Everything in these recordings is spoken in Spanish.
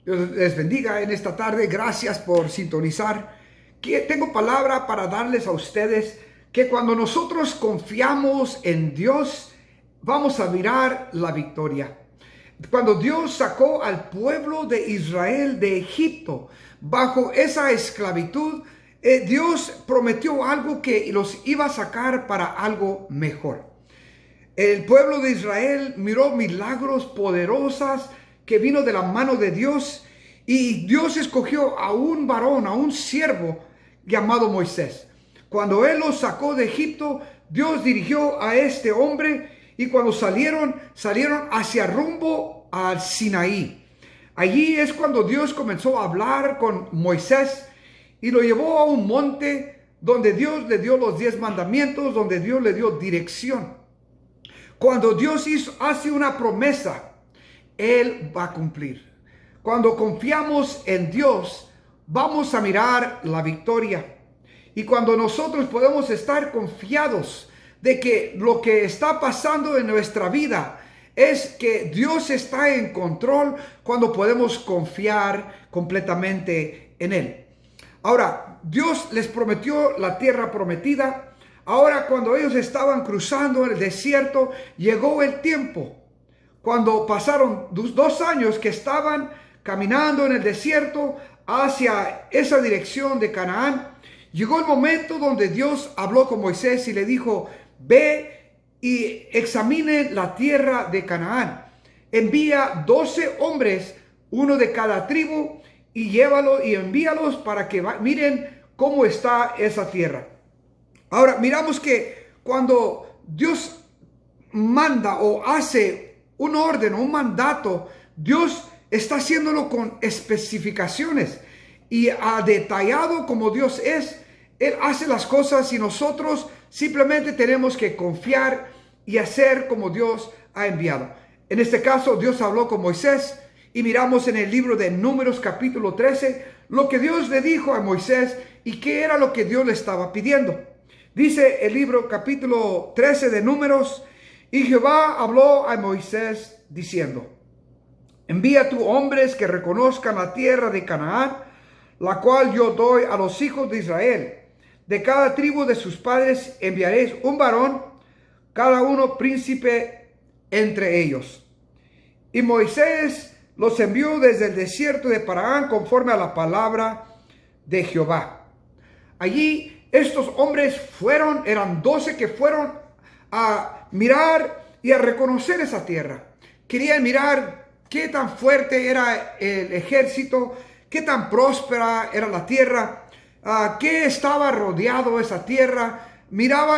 Dios les bendiga en esta tarde. Gracias por sintonizar. Que tengo palabra para darles a ustedes que cuando nosotros confiamos en Dios, vamos a mirar la victoria. Cuando Dios sacó al pueblo de Israel de Egipto, bajo esa esclavitud, Dios prometió algo que los iba a sacar para algo mejor. El pueblo de Israel miró milagros poderosas que vino de la mano de Dios, y Dios escogió a un varón, a un siervo llamado Moisés. Cuando él los sacó de Egipto, Dios dirigió a este hombre, y cuando salieron hacia rumbo al Sinaí. Allí es cuando Dios comenzó a hablar con Moisés y lo llevó a un monte donde Dios le dio los 10 mandamientos, donde Dios le dio dirección. Cuando Dios hace una promesa, Él va a cumplir. Cuando confiamos en Dios, vamos a mirar la victoria. Y cuando nosotros podemos estar confiados de que lo que está pasando en nuestra vida es que Dios está en control, cuando podemos confiar completamente en Él. Ahora, Dios les prometió la tierra prometida. Ahora, cuando ellos estaban cruzando el desierto, llegó el tiempo. Cuando pasaron 2 años que estaban caminando en el desierto hacia esa dirección de Canaán, llegó el momento donde Dios habló con Moisés y le dijo: ve y examine la tierra de Canaán. Envía 12 hombres, uno de cada tribu, y llévalo y envíalos para que miren cómo está esa tierra. Ahora, miramos que cuando Dios manda o hace un orden o un mandato, Dios está haciéndolo con especificaciones y a detallado como Dios es. Él hace las cosas y nosotros simplemente tenemos que confiar y hacer como Dios ha enviado. En este caso, Dios habló con Moisés y miramos en el libro de Números capítulo 13 lo que Dios le dijo a Moisés y qué era lo que Dios le estaba pidiendo. Dice el libro capítulo 13 de Números: y Jehová habló a Moisés diciendo: envía tú hombres que reconozcan la tierra de Canaán, la cual yo doy a los hijos de Israel. De cada tribu de sus padres enviaréis un varón, cada uno príncipe entre ellos. Y Moisés los envió desde el desierto de Parán conforme a la palabra de Jehová. Allí estos hombres eran 12 que fueron a mirar y a reconocer esa tierra. Querían mirar qué tan fuerte era el ejército, qué tan próspera era la tierra, qué estaba rodeado esa tierra.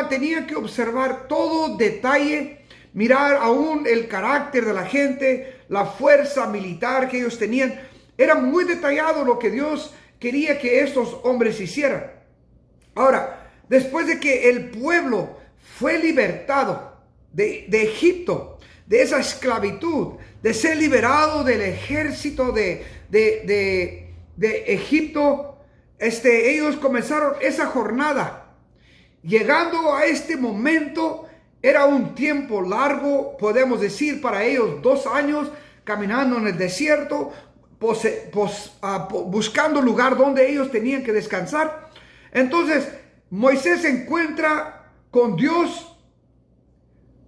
Tenían que observar todo detalle, mirar aún el carácter de la gente, la fuerza militar que ellos tenían. Era muy detallado lo que Dios quería que estos hombres hicieran. Ahora, después de que el pueblo fue libertado de Egipto, de esa esclavitud, de ser liberado del ejército de Egipto, ellos comenzaron esa jornada. Llegando a este momento, era un tiempo largo, podemos decir, para ellos 2 años caminando en el desierto, buscando lugar donde ellos tenían que descansar. Entonces Moisés se encuentra con Dios,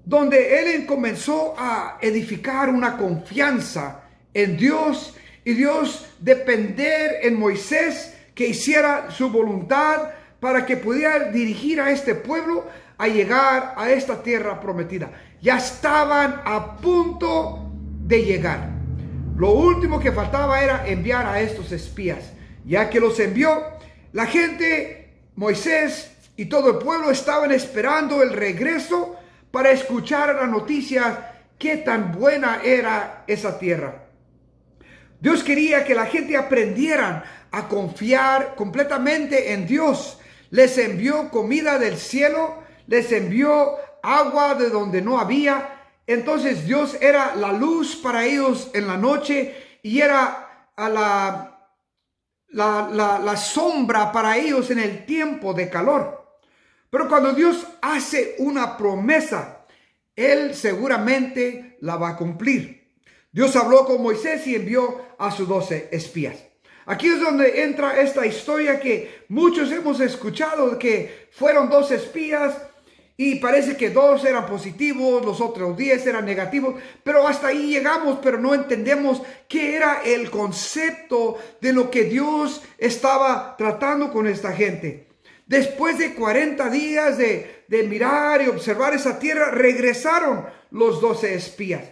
donde él comenzó a edificar una confianza en Dios, y Dios depender en Moisés que hiciera su voluntad para que pudiera dirigir a este pueblo a llegar a esta tierra prometida. Ya estaban a punto de llegar. Lo último que faltaba era enviar a estos espías. Ya que los envió, la gente, Moisés y todo el pueblo estaban esperando el regreso para escuchar las noticias qué tan buena era esa tierra. Dios quería que la gente aprendiera a confiar completamente en Dios. Les envió comida del cielo, les envió agua de donde no había. Entonces Dios era la luz para ellos en la noche, y era la sombra para ellos en el tiempo de calor. Pero cuando Dios hace una promesa, Él seguramente la va a cumplir. Dios habló con Moisés y envió a sus 12 espías. Aquí es donde entra esta historia que muchos hemos escuchado, que fueron 12 espías y parece que 2 eran positivos, los otros 10 eran negativos, pero hasta ahí llegamos, pero no entendemos qué era el concepto de lo que Dios estaba tratando con esta gente. Después de 40 días de mirar y observar esa tierra, regresaron los 12 espías.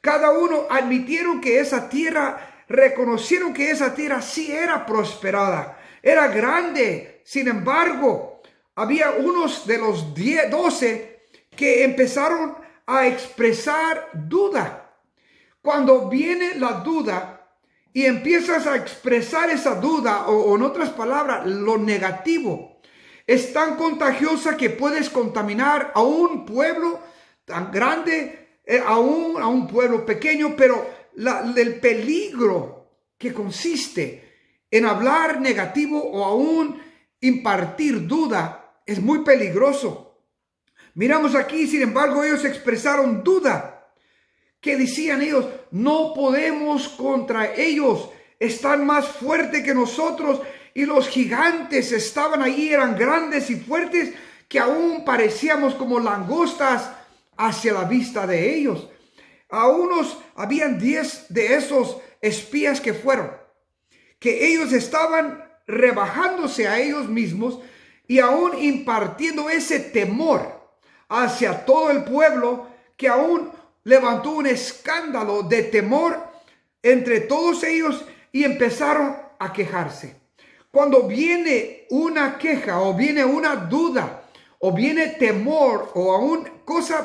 Cada uno admitieron que esa tierra, reconocieron que esa tierra sí era prosperada, era grande. Sin embargo, había unos de los 12 que empezaron a expresar duda. Cuando viene la duda y empiezas a expresar esa duda, o en otras palabras, lo negativo, es tan contagiosa que puedes contaminar a un pueblo tan grande, a un pueblo pequeño, pero el peligro que consiste en hablar negativo o aún impartir duda es muy peligroso. Miramos aquí, sin embargo, ellos expresaron duda. Que decían ellos, no podemos contra ellos, están más fuertes que nosotros. Y los gigantes estaban ahí, eran grandes y fuertes, que aún parecíamos como langostas hacia la vista de ellos. Habían 10 de esos espías que fueron, que ellos estaban rebajándose a ellos mismos y aún impartiendo ese temor hacia todo el pueblo, que aún levantó un escándalo de temor entre todos ellos y empezaron a quejarse. Cuando viene una queja o viene una duda o viene temor o aún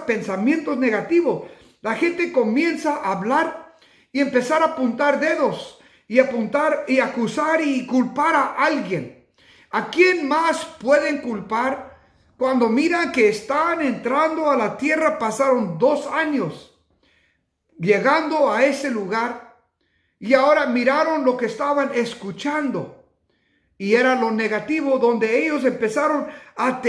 pensamientos negativos, la gente comienza a hablar y empezar a apuntar dedos y apuntar y acusar y culpar a alguien. ¿A quién más pueden culpar cuando miran que están entrando a la tierra? Pasaron 2 años llegando a ese lugar y ahora miraron lo que estaban escuchando. Y era lo negativo, donde ellos empezaron a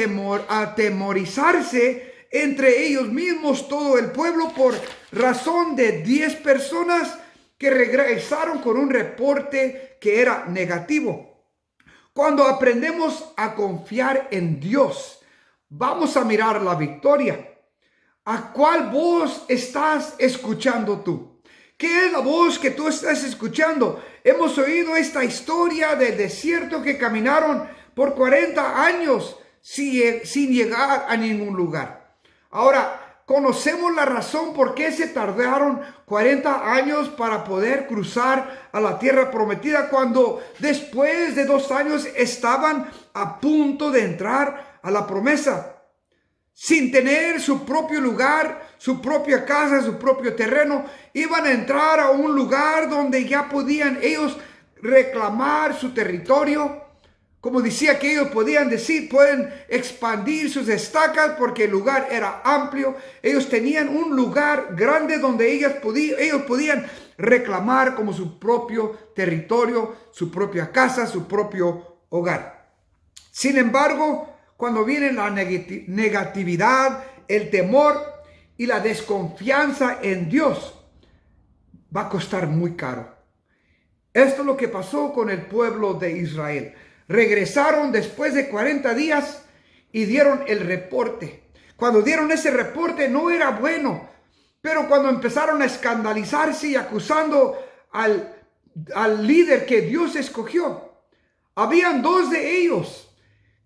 atemorizarse entre ellos mismos, todo el pueblo, por razón de 10 personas que regresaron con un reporte que era negativo. Cuando aprendemos a confiar en Dios, vamos a mirar la victoria. ¿A cuál voz estás escuchando tú? ¿Qué es la voz que tú estás escuchando? Hemos oído esta historia del desierto que caminaron por 40 años sin llegar a ningún lugar. Ahora, conocemos la razón por qué se tardaron 40 años para poder cruzar a la tierra prometida, cuando después de 2 años estaban a punto de entrar a la promesa. Sin tener su propio lugar, su propia casa, su propio terreno, iban a entrar a un lugar donde ya podían ellos reclamar su territorio. Como decía, que ellos podían decir, pueden expandir sus estacas porque el lugar era amplio. Ellos tenían un lugar grande donde ellos podían reclamar como su propio territorio, su propia casa, su propio hogar. Sin embargo, cuando viene la negatividad, el temor y la desconfianza en Dios, va a costar muy caro. Esto es lo que pasó con el pueblo de Israel. Regresaron después de 40 días y dieron el reporte. Cuando dieron ese reporte no era bueno, pero cuando empezaron a escandalizarse y acusando al líder que Dios escogió, habían 2 de ellos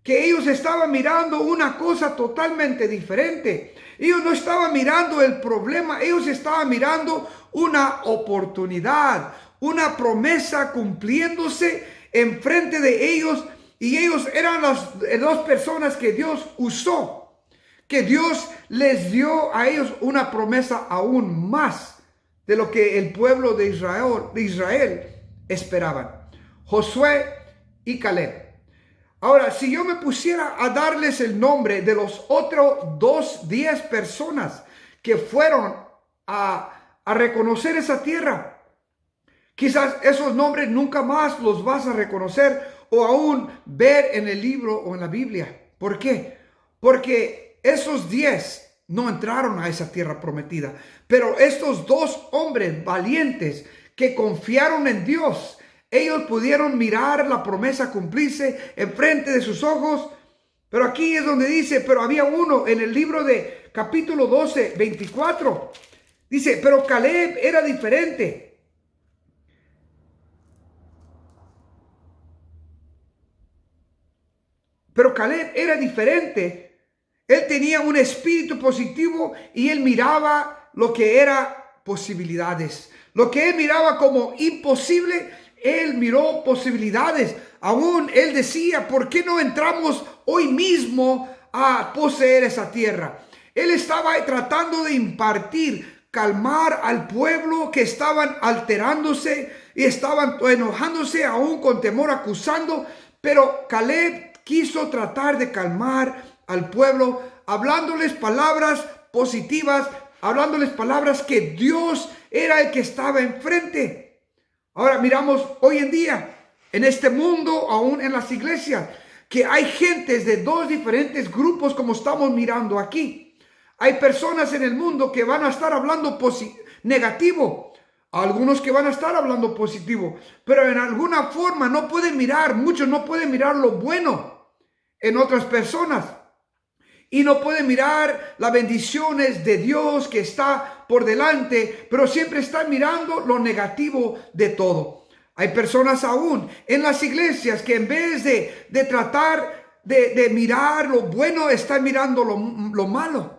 que ellos estaban mirando una cosa totalmente diferente. Ellos no estaban mirando el problema, ellos estaban mirando una oportunidad, una promesa cumpliéndose enfrente de ellos, y ellos eran las 2 personas que Dios usó, que Dios les dio a ellos una promesa aún más de lo que el pueblo de Israel esperaban: Josué y Caleb. Ahora, si yo me pusiera a darles el nombre de los otros 10 personas que fueron a reconocer esa tierra, quizás esos nombres nunca más los vas a reconocer o aún ver en el libro o en la Biblia. ¿Por qué? Porque esos 10 no entraron a esa tierra prometida. Pero estos dos hombres valientes que confiaron en Dios, ellos pudieron mirar la promesa cumplirse enfrente de sus ojos. Pero aquí es donde dice, pero había uno en el libro de capítulo 12, 24. Dice, pero Caleb era diferente. Pero Caleb era diferente. Él tenía un espíritu positivo y él miraba lo que era posibilidades. Lo que él miraba como imposible, él miró posibilidades. Aún él decía, ¿por qué no entramos hoy mismo a poseer esa tierra? Él estaba tratando de impartir, calmar al pueblo que estaban alterándose y estaban enojándose aún con temor, acusando. Pero Caleb quiso tratar de calmar al pueblo, hablándoles palabras positivas, hablándoles palabras que Dios era el que estaba enfrente. Ahora miramos hoy en día, en este mundo, aún en las iglesias, que hay gentes de dos diferentes grupos como estamos mirando aquí. Hay personas en el mundo que van a estar hablando negativo, algunos que van a estar hablando positivo, pero en alguna forma no pueden mirar, muchos no pueden mirar lo bueno en otras personas y no pueden mirar las bendiciones de Dios que está por delante, pero siempre están mirando lo negativo de todo. Hay personas aún en las iglesias que en vez de tratar de mirar lo bueno, están mirando lo malo.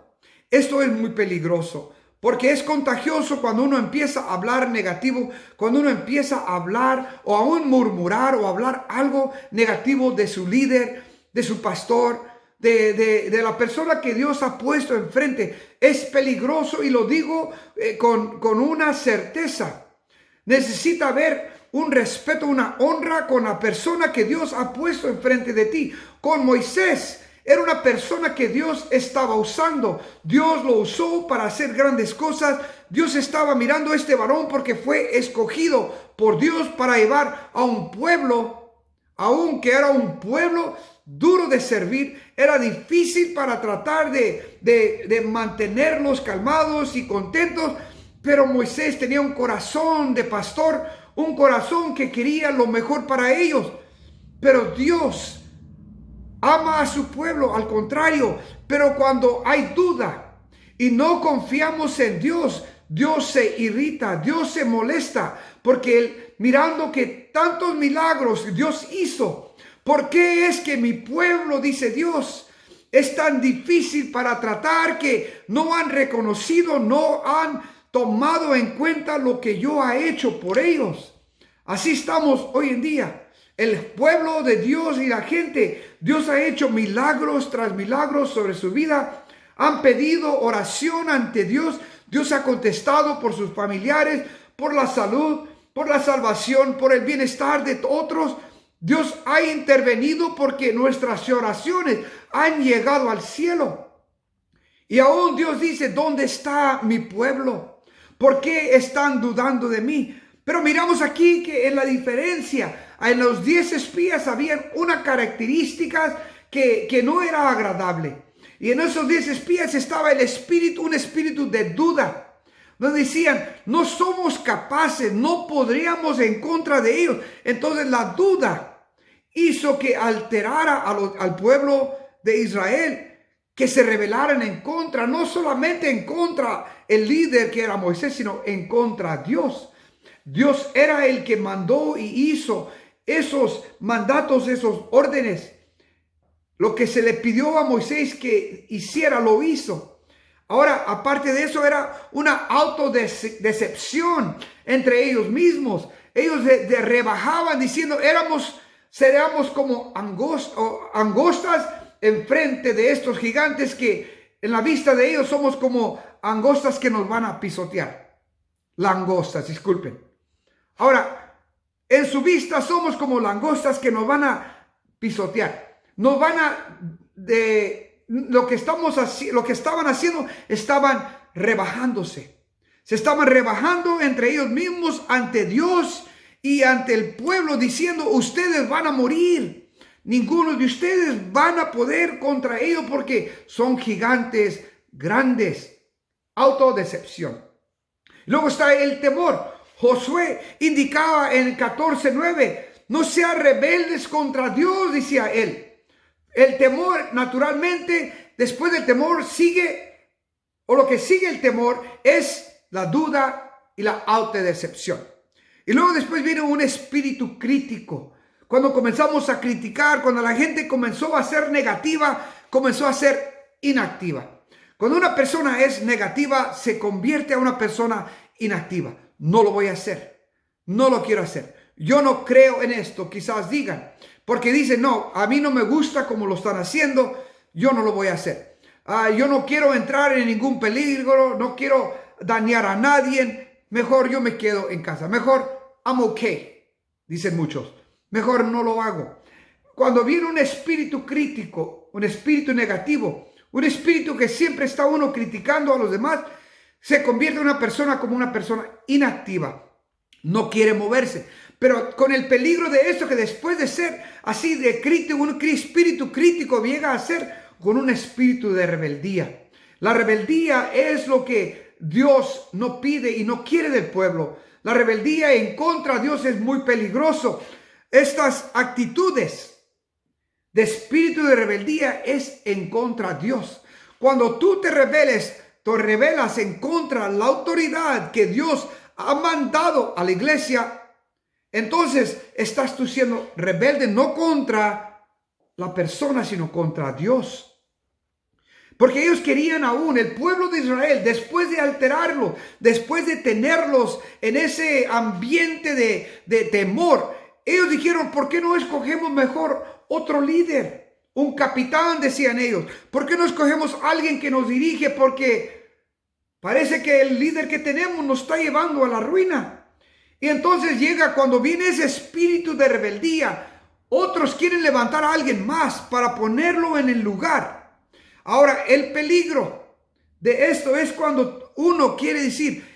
Esto es muy peligroso, porque es contagioso cuando uno empieza a hablar negativo, cuando uno empieza a hablar o aún murmurar o hablar algo negativo de su líder, de su pastor, de la persona que Dios ha puesto enfrente. Es peligroso y lo digo con una certeza. Necesita haber un respeto, una honra con la persona que Dios ha puesto enfrente de ti. Con Moisés, era una persona que Dios estaba usando. Dios lo usó para hacer grandes cosas. Dios estaba mirando a este varón porque fue escogido por Dios para llevar a un pueblo, aunque era un pueblo duro de servir, era difícil para tratar de mantenerlos calmados y contentos. Pero Moisés tenía un corazón de pastor, un corazón que quería lo mejor para ellos. Pero Dios ama a su pueblo, al contrario. Pero cuando hay duda y no confiamos en Dios, Dios se irrita, Dios se molesta, porque él, mirando que tantos milagros Dios hizo, ¿por qué es que mi pueblo, dice Dios, es tan difícil para tratar que no han reconocido, no han tomado en cuenta lo que yo he hecho por ellos? Así estamos hoy en día. El pueblo de Dios y la gente, Dios ha hecho milagros tras milagros sobre su vida. Han pedido oración ante Dios. Dios ha contestado por sus familiares, por la salud, por la salvación, por el bienestar de otros. Dios ha intervenido porque nuestras oraciones han llegado al cielo. Y aún Dios dice, ¿dónde está mi pueblo? ¿Por qué están dudando de mí? Pero miramos aquí que en la diferencia, en los 10 espías había una característica que no era agradable. Y en esos 10 espías estaba el espíritu, un espíritu de duda. Nos decían, no somos capaces, no podríamos en contra de ellos. Entonces la duda hizo que alterara al pueblo de Israel, que se rebelaran en contra, no solamente en contra el líder que era Moisés, sino en contra de Dios. Dios era el que mandó y hizo esos mandatos, esos órdenes. Lo que se le pidió a Moisés que hiciera, lo hizo. Ahora, aparte de eso, era una autodecepción entre ellos mismos. Ellos rebajaban diciendo, seríamos como angostas enfrente de estos gigantes que en la vista de ellos somos como angostas que nos van a pisotear. Langostas, disculpen. Ahora, en su vista somos como langostas que nos van a pisotear. Nos van a, lo que estaban haciendo, estaban rebajándose. Se estaban rebajando entre ellos mismos ante Dios y ante el pueblo, diciendo, ustedes van a morir. Ninguno de ustedes van a poder contra ellos porque son gigantes grandes. Autodecepción. Luego está el temor. Josué indicaba en 14:9, no sean rebeldes contra Dios, decía él. El temor, naturalmente, después del temor sigue, o lo que sigue el temor es la duda y la autodecepción. Y luego después viene un espíritu crítico. Cuando comenzamos a criticar, cuando la gente comenzó a ser negativa, comenzó a ser inactiva. Cuando una persona es negativa, se convierte a una persona inactiva. No lo voy a hacer. No lo quiero hacer. Yo no creo en esto, quizás digan. Porque dicen, no, a mí no me gusta como lo están haciendo. Yo no lo voy a hacer. Yo no quiero entrar en ningún peligro. No quiero dañar a nadie. Mejor yo me quedo en casa. Mejor, I'm okay, dicen muchos. Mejor no lo hago. Cuando viene un espíritu crítico, un espíritu negativo, un espíritu que siempre está uno criticando a los demás, se convierte en una persona como una persona inactiva. No quiere moverse. Pero con el peligro de esto, que después de ser así de crítico, un espíritu crítico llega a ser con un espíritu de rebeldía. La rebeldía es lo que Dios no pide y no quiere del pueblo. La rebeldía en contra de Dios es muy peligroso. Estas actitudes de espíritu de rebeldía es en contra de Dios. Cuando tú te rebelas en contra de la autoridad que Dios ha mandado a la iglesia, entonces estás tú siendo rebelde, no contra la persona, sino contra Dios. Porque ellos querían aún, el pueblo de Israel, después de alterarlo, después de tenerlos en ese ambiente de temor, ellos dijeron, ¿por qué no escogemos mejor otro líder? Un capitán, decían ellos. ¿Por qué no escogemos a alguien que nos dirige? Porque parece que el líder que tenemos nos está llevando a la ruina. Y entonces llega cuando viene ese espíritu de rebeldía. Otros quieren levantar a alguien más para ponerlo en el lugar. Ahora, el peligro de esto es cuando uno quiere decir,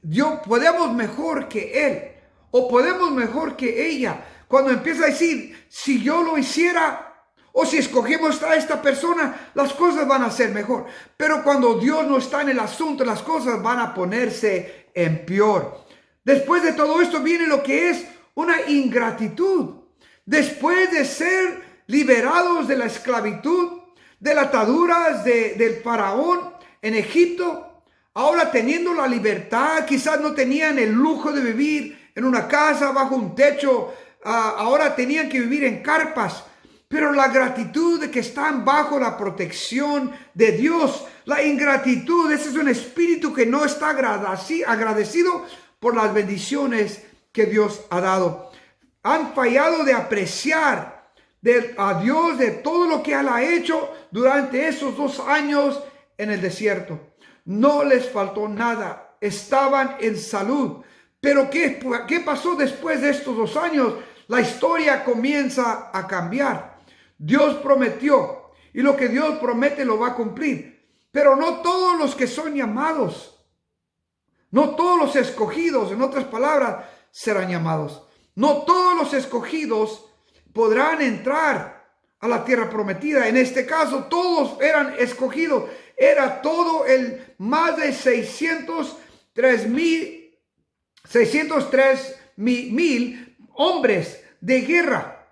yo podemos mejor que él o podemos mejor que ella. Cuando empieza a decir, si yo lo hiciera o si escogemos a esta persona, las cosas van a ser mejor. Pero cuando Dios no está en el asunto, las cosas van a ponerse en peor. Después de todo esto viene lo que es una ingratitud. Después de ser liberados de la esclavitud, de las ataduras del faraón en Egipto, ahora teniendo la libertad, quizás no tenían el lujo de vivir en una casa bajo un techo, ahora tenían que vivir en carpas, pero la gratitud de que están bajo la protección de Dios, la ingratitud, ese es un espíritu que no está agradecido por las bendiciones que Dios ha dado. Han fallado de apreciar a Dios de todo lo que Él ha hecho durante esos 2 años en el desierto. No les faltó nada, estaban en salud. Pero ¿qué pasó después de estos 2 años? La historia comienza a cambiar. Dios prometió, y lo que Dios promete lo va a cumplir. Pero no todos los que son llamados, no todos los escogidos, en otras palabras, serán llamados. No todos los escogidos podrán entrar a la tierra prometida. En este caso, todos eran escogidos. Era todo el más de 603 mil hombres de guerra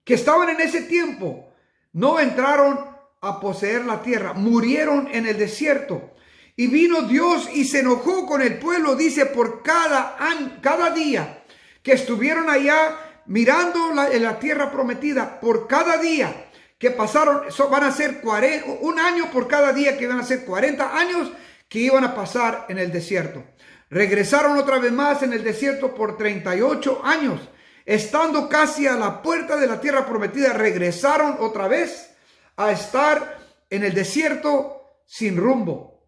que estaban en ese tiempo. No entraron a poseer la tierra, murieron en el desierto. Y vino Dios y se enojó con el pueblo, dice, por cada día que estuvieron allá mirando en la tierra prometida, por cada día que pasaron, van a ser 1 año por cada día, que van a ser 40 años que iban a pasar en el desierto. Regresaron otra vez más en el desierto por 38 años. Estando casi a la puerta de la tierra prometida, regresaron otra vez a estar en el desierto sin rumbo.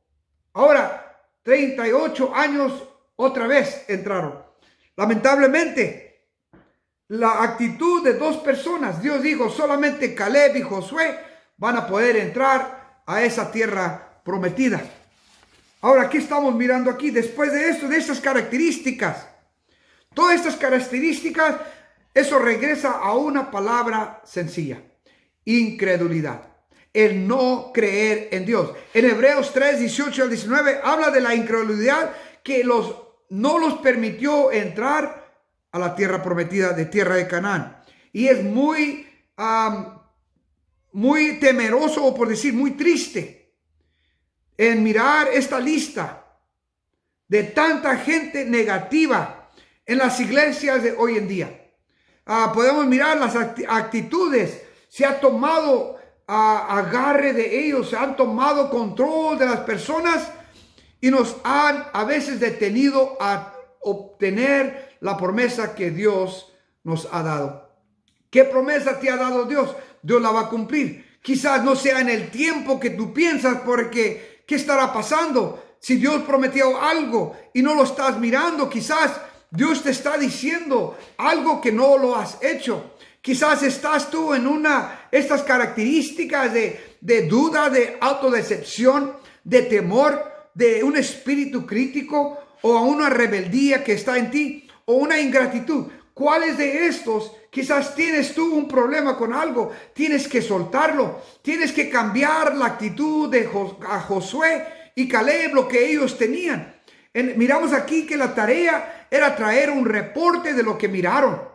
Ahora, 38 años otra vez entraron. Lamentablemente, la actitud de 2 personas, Dios dijo, solamente Caleb y Josué van a poder entrar a esa tierra prometida. Ahora, ¿qué estamos mirando aquí? Después de esto, de estas características, todas estas características, eso regresa a una palabra sencilla: incredulidad. el no creer en Dios. En Hebreos 3, 18 al 19 habla de la incredulidad que no los permitió entrar a la tierra prometida, de tierra de Canaán. Y es muy temeroso, o por decir muy triste, en mirar esta lista de tanta gente negativa en las iglesias de hoy en día. Podemos mirar las actitudes. Se ha tomado agarre de ellos, se han tomado control de las personas y nos han a veces detenido a obtener la promesa que Dios nos ha dado. ¿Qué promesa te ha dado Dios? Dios la va a cumplir. Quizás no sea en el tiempo que tú piensas, porque ¿qué estará pasando? Si Dios prometió algo y no lo estás mirando, quizás Dios te está diciendo algo que no lo has hecho. Quizás estás tú en estas características de duda, de autodecepción, de temor, de un espíritu crítico o a una rebeldía que está en ti o una ingratitud. ¿Cuáles de estos? Quizás tienes tú un problema con algo, tienes que soltarlo, tienes que cambiar la actitud de Josué y Caleb, lo que ellos tenían. Miramos aquí que la tarea era traer un reporte de lo que miraron.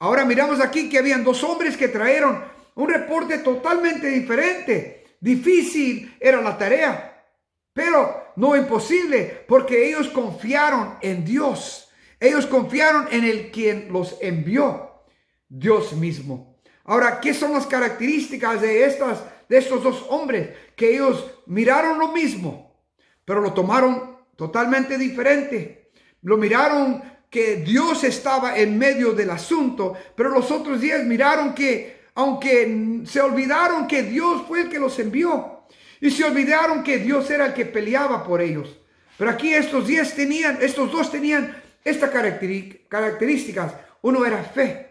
Ahora miramos aquí que habían dos hombres que trajeron un reporte totalmente diferente. Difícil era la tarea, pero no imposible, porque ellos confiaron en Dios. Ellos confiaron en el quien los envió, Dios mismo. Ahora, ¿qué son las características de estos dos hombres? Que ellos miraron lo mismo, pero lo tomaron totalmente diferente. Lo miraron que Dios estaba en medio del asunto, pero los otros 10 miraron que, aunque se olvidaron que Dios fue el que los envió, y se olvidaron que Dios era el que peleaba por ellos. Pero aquí estos dos tenían estas características. Uno era fe.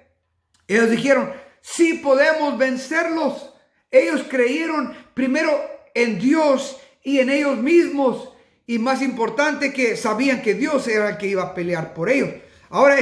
Ellos dijeron, sí podemos vencerlos. Ellos creyeron primero en Dios y en ellos mismos. Y más importante, que sabían que Dios era el que iba a pelear por ellos. Ahora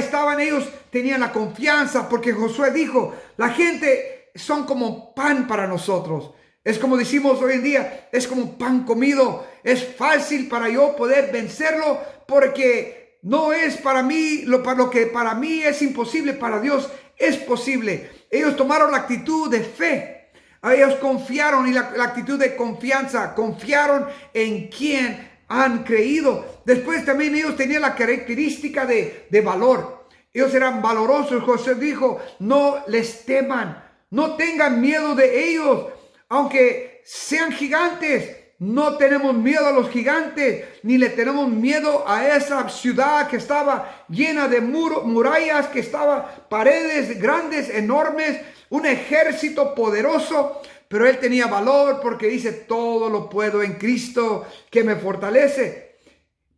tenían la confianza, porque Josué dijo, la gente son como pan para nosotros. Es como decimos hoy en día, es como pan comido. Es fácil para yo poder vencerlo, porque no es para mí, lo que para mí es imposible, para Dios es posible. Ellos tomaron la actitud de fe. Ellos confiaron, y la actitud de confianza, confiaron en quien han creído. Después también ellos tenían la característica de valor. Ellos eran valorosos. José dijo, no les teman, no tengan miedo de ellos, aunque sean gigantes. No tenemos miedo a los gigantes, ni le tenemos miedo a esa ciudad que estaba llena de murallas, que estaba paredes grandes, enormes, un ejército poderoso. Pero él tenía valor, porque dice, todo lo puedo en Cristo que me fortalece.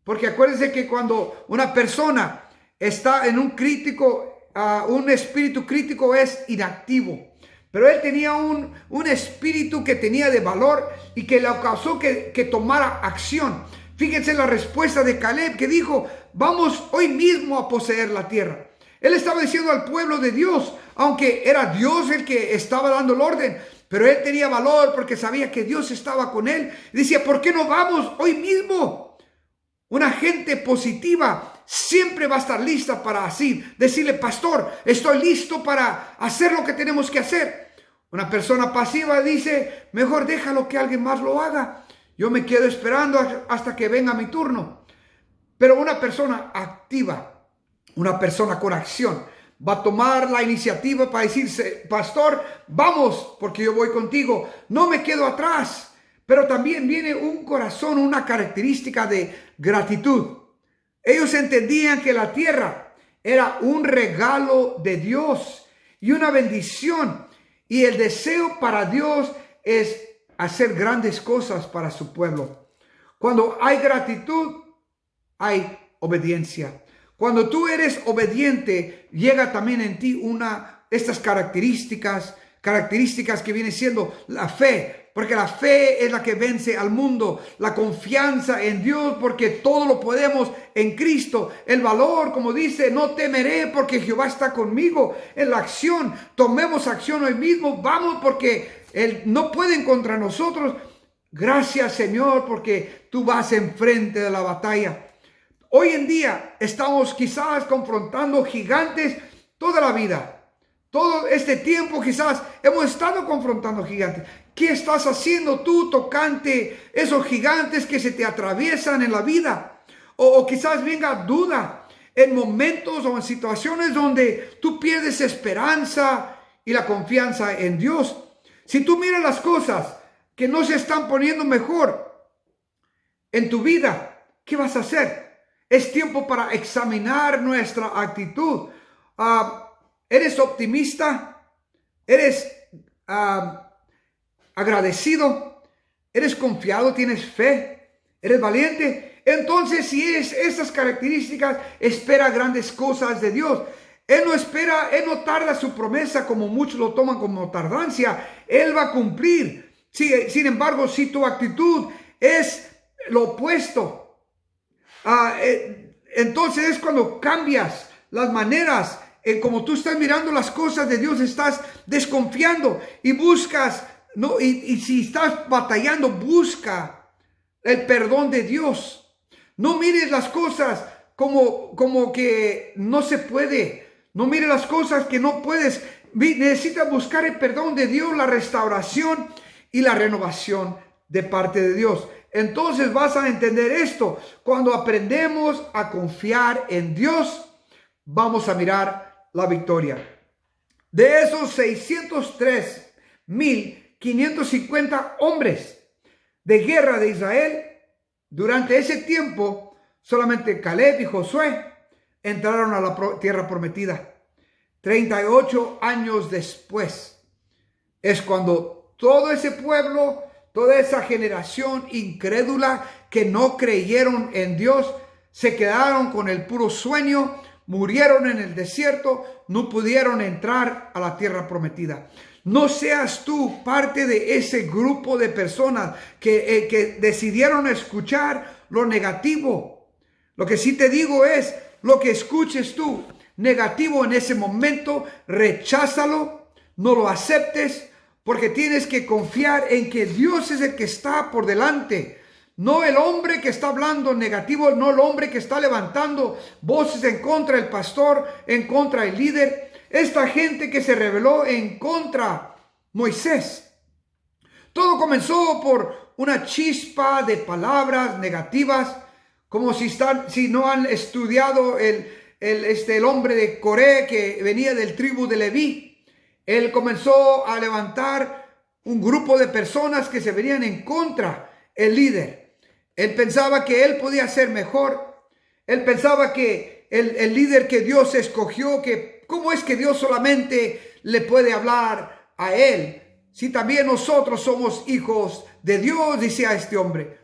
Porque acuérdense que cuando una persona está en un espíritu crítico, es inactivo. Pero él tenía un espíritu que tenía de valor y que le causó que tomara acción. Fíjense la respuesta de Caleb, que dijo, vamos hoy mismo a poseer la tierra. Él estaba diciendo al pueblo de Dios, aunque era Dios el que estaba dando el orden, pero él tenía valor porque sabía que Dios estaba con él. Decía, ¿por qué no vamos hoy mismo? Una gente positiva siempre va a estar lista para decirle, pastor, estoy listo para hacer lo que tenemos que hacer. Una persona pasiva dice, mejor déjalo que alguien más lo haga. Yo me quedo esperando hasta que venga mi turno. Pero una persona activa, una persona con acción, va a tomar la iniciativa para decirse, pastor, vamos, porque yo voy contigo, no me quedo atrás. Pero también viene un corazón, una característica de gratitud. Ellos entendían que la tierra era un regalo de Dios y una bendición. Y el deseo para Dios es hacer grandes cosas para su pueblo. Cuando hay gratitud, hay obediencia. Cuando tú eres obediente, llega también en ti estas características que viene siendo la fe. porque la fe es la que vence al mundo, la confianza en Dios, porque todo lo podemos en Cristo, el valor, como dice, no temeré porque Jehová está conmigo, en la acción, tomemos acción hoy mismo, vamos porque Él no puede contra nosotros. Gracias, Señor, porque tú vas enfrente de la batalla. Hoy en día estamos quizás confrontando gigantes toda la vida. Todo este tiempo quizás hemos estado confrontando gigantes. ¿Qué estás haciendo tú tocante esos gigantes que se te atraviesan en la vida? O quizás venga duda en momentos o en situaciones donde tú pierdes esperanza y la confianza en Dios. Si tú miras las cosas que no se están poniendo mejor en tu vida, ¿qué vas a hacer? Es tiempo para examinar nuestra actitud. ¿Eres optimista? ¿Eres agradecido? ¿Eres confiado? ¿Tienes fe? ¿Eres valiente? Entonces, si eres esas características, espera grandes cosas de Dios. Él no tarda su promesa como muchos lo toman como tardancia. Él va a cumplir. Sin embargo, si tu actitud es lo opuesto, entonces es cuando cambias las maneras como tú estás mirando las cosas de Dios, estás desconfiando y buscas, ¿no? Y si estás batallando, busca el perdón de Dios. No mires las cosas como que no se puede. No mires las cosas que no puedes. Necesitas buscar el perdón de Dios, la restauración y la renovación de parte de Dios. Entonces vas a entender esto. Cuando aprendemos a confiar en Dios, vamos a mirar la victoria. De esos 603,550 hombres de guerra de Israel, durante ese tiempo, solamente Caleb y Josué entraron a la tierra prometida. 38 años después es cuando todo ese pueblo, toda esa generación incrédula que no creyeron en Dios, se quedaron con el puro sueño, murieron en el desierto, no pudieron entrar a la tierra prometida. No seas tú parte de ese grupo de personas que decidieron escuchar lo negativo. Lo que sí te digo es, lo que escuches tú negativo en ese momento, recházalo, no lo aceptes, porque tienes que confiar en que Dios es el que está por delante. No el hombre que está hablando negativo, no el hombre que está levantando voces en contra del pastor, en contra del líder. Esta gente que se rebeló en contra Moisés. Todo comenzó por una chispa de palabras negativas, como si no han estudiado el hombre de Coré que venía del tribu de Leví. Él comenzó a levantar un grupo de personas que se venían en contra del líder. Él pensaba que él podía ser mejor. Él pensaba que el líder que Dios escogió, que cómo es que Dios solamente le puede hablar a él, si también nosotros somos hijos de Dios, decía este hombre.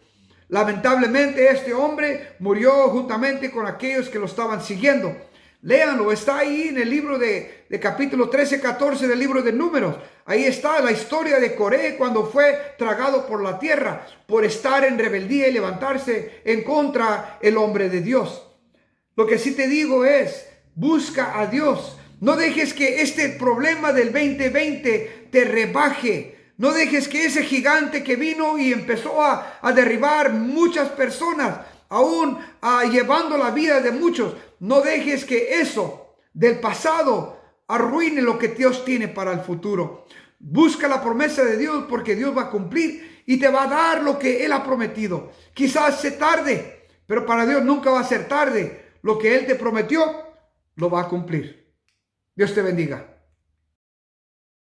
Lamentablemente este hombre murió juntamente con aquellos que lo estaban siguiendo. Léanlo, está ahí en el libro de capítulo 13, 14 del libro de Números. Ahí está la historia de Coré cuando fue tragado por la tierra por estar en rebeldía y levantarse en contra el hombre de Dios. Lo que sí te digo es, busca a Dios. No dejes que este problema del 2020 te rebaje. No dejes que ese gigante que vino y empezó a derribar muchas personas, aún llevando la vida de muchos, no dejes que eso del pasado arruine lo que Dios tiene para el futuro. Busca la promesa de Dios, porque Dios va a cumplir y te va a dar lo que Él ha prometido. Quizás se tarde, pero para Dios nunca va a ser tarde. Lo que Él te prometió, lo va a cumplir. Dios te bendiga.